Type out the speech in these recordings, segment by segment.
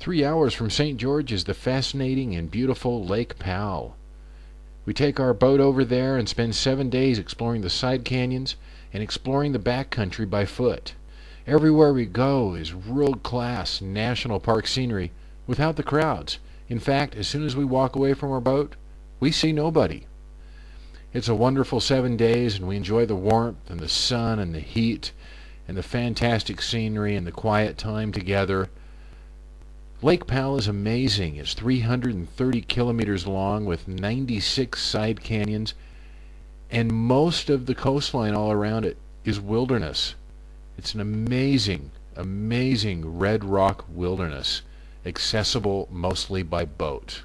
3 hours from St. George is the fascinating and beautiful Lake Powell. We take our boat over there and spend 7 days exploring the side canyons and exploring the backcountry by foot. Everywhere we go is world-class national park scenery without the crowds. In fact, as soon as we walk away from our boat, we see nobody. It's a wonderful 7 days, and we enjoy the warmth and the sun and the heat and the fantastic scenery and the quiet time together. Lake Powell is amazing. It's 330 kilometers long with 96 side canyons, and most of the coastline all around it is wilderness. It's an amazing, amazing red rock wilderness, accessible mostly by boat.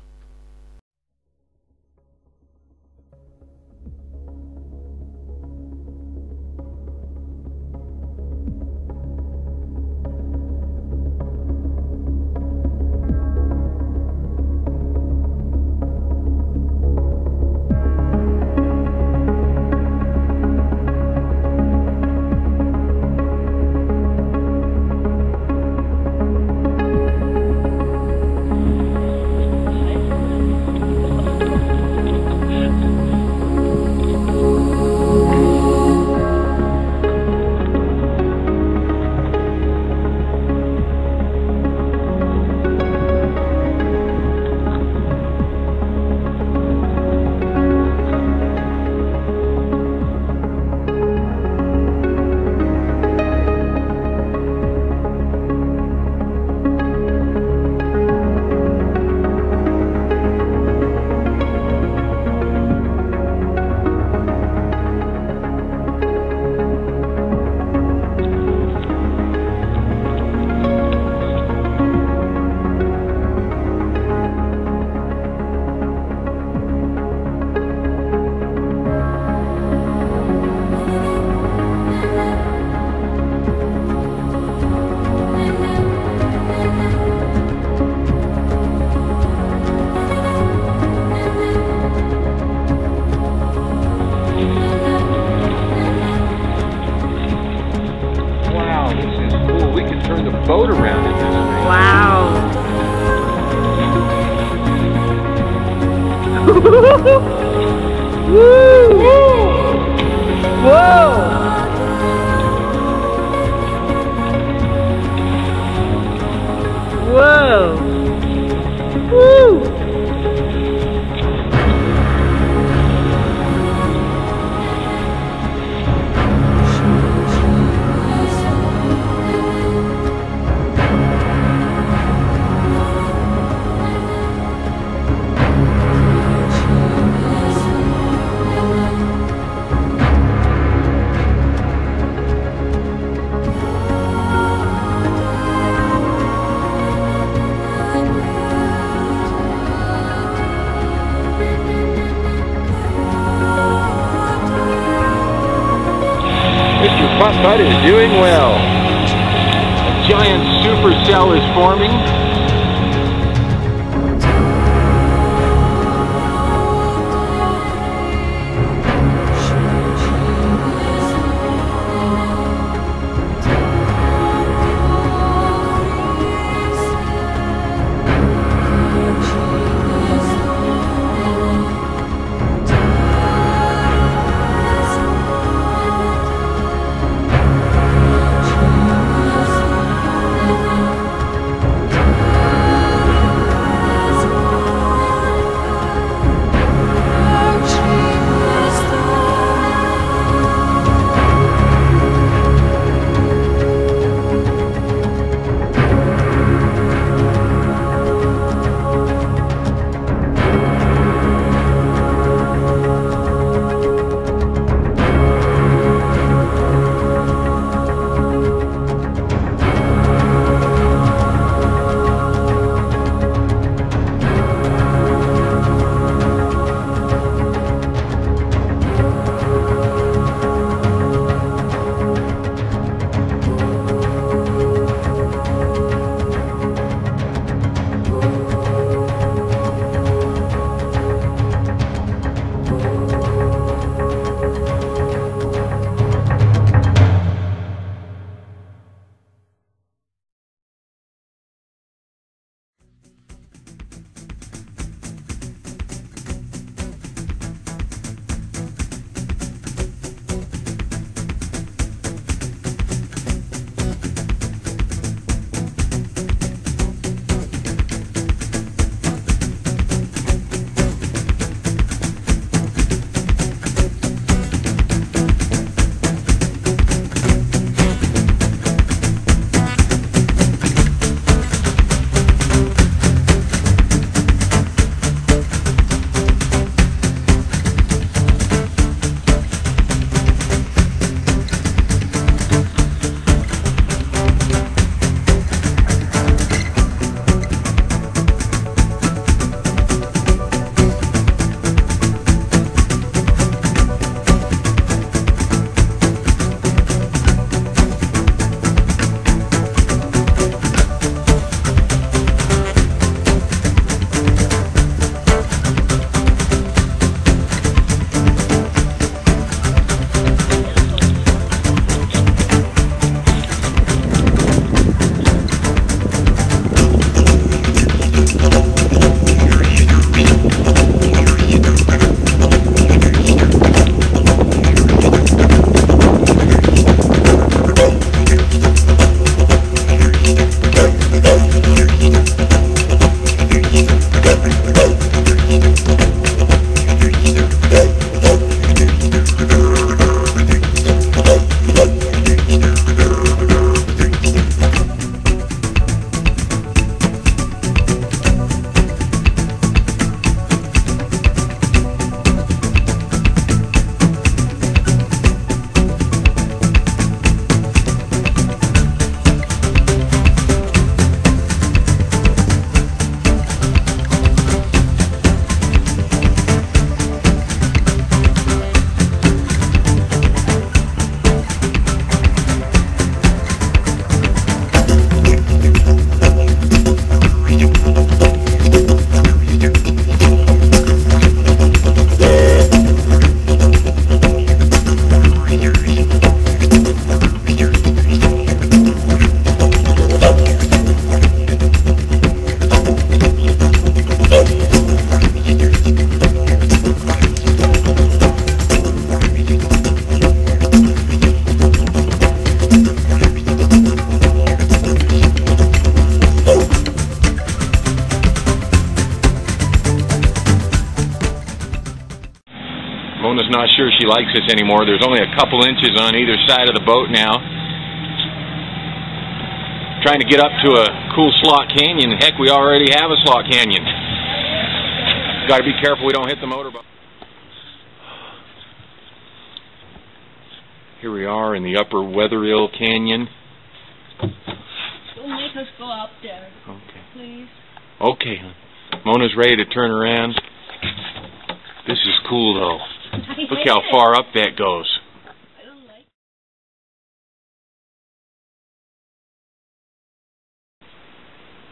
Boat around it this way. Wow. Woo! Whoa! Whoa! Woo! Mr. Putt is doing well. A giant supercell is forming. Mona's not sure she likes this anymore. There's only a couple inches on either side of the boat now. Trying to get up to a cool slot canyon. Heck, we already have a slot canyon. Got to be careful we don't hit the motorboat. Here we are in the upper Weatherill Canyon. Don't make us go up there. Okay. Please. Okay. Mona's ready to turn around. This is cool though. Look how far up that goes. I don't like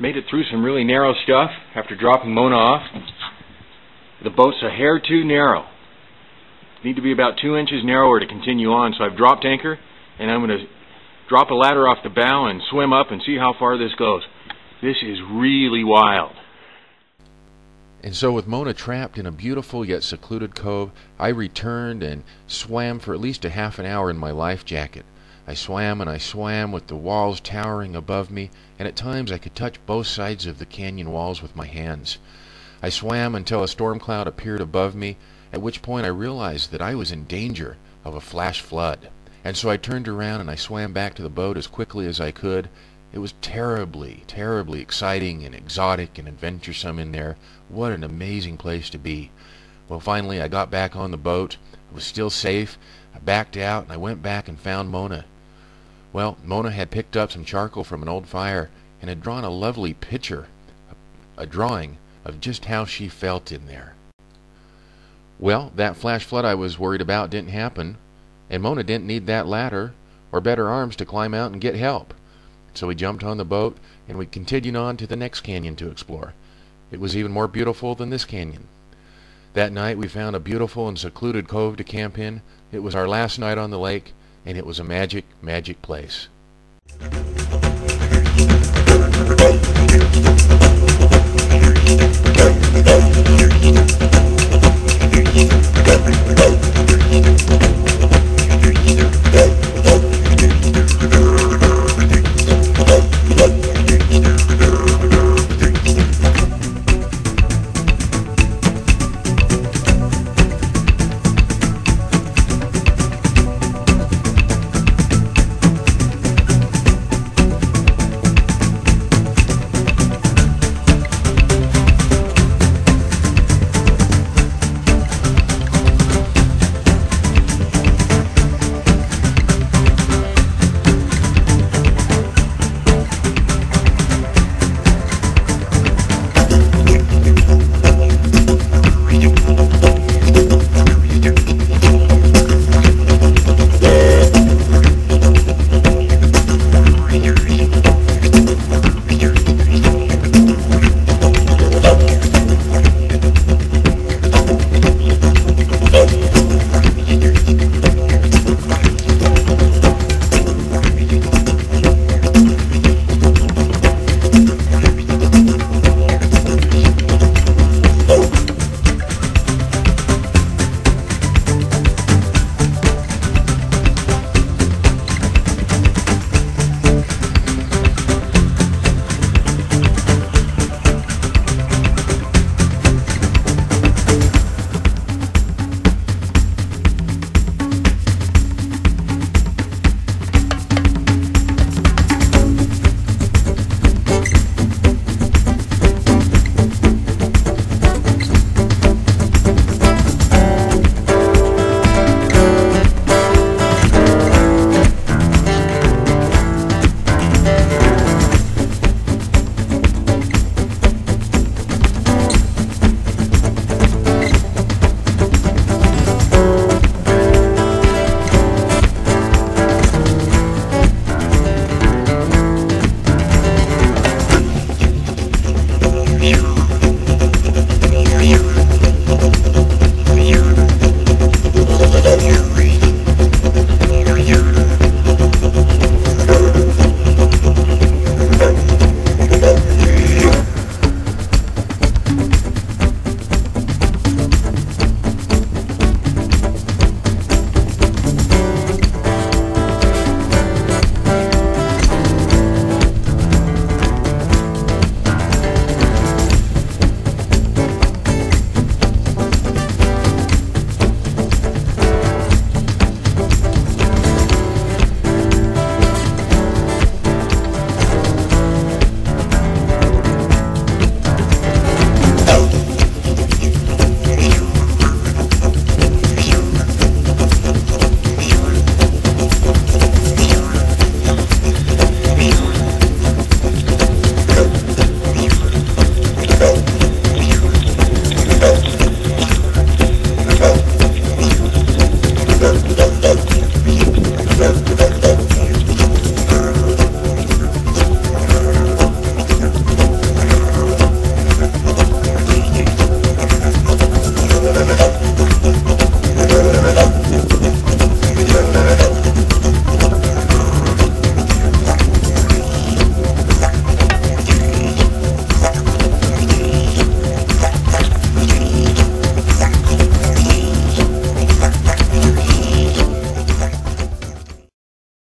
Made it through some really narrow stuff after dropping Mona off. The boat's a hair too narrow. Need to be about 2 inches narrower to continue on, so I've dropped anchor and I'm going to drop a ladder off the bow and swim up and see how far this goes. This is really wild. And so with Mona trapped in a beautiful yet secluded cove, I returned and swam for at least a half an hour in my life jacket. I swam and I swam with the walls towering above me, and at times I could touch both sides of the canyon walls with my hands. I swam until a storm cloud appeared above me, at which point I realized that I was in danger of a flash flood. And so I turned around and I swam back to the boat as quickly as I could. It was terribly, terribly exciting and exotic and adventuresome in there. What an amazing place to be. Well, finally I got back on the boat. I was still safe. I backed out and I went back and found Mona. Well, Mona had picked up some charcoal from an old fire and had drawn a lovely picture, a drawing of just how she felt in there. Well, that flash flood I was worried about didn't happen, and Mona didn't need that ladder or better arms to climb out and get help. So we jumped on the boat and we continued on to the next canyon to explore. It was even more beautiful than this canyon. That night we found a beautiful and secluded cove to camp in. It was our last night on the lake, and it was a magic, magic place.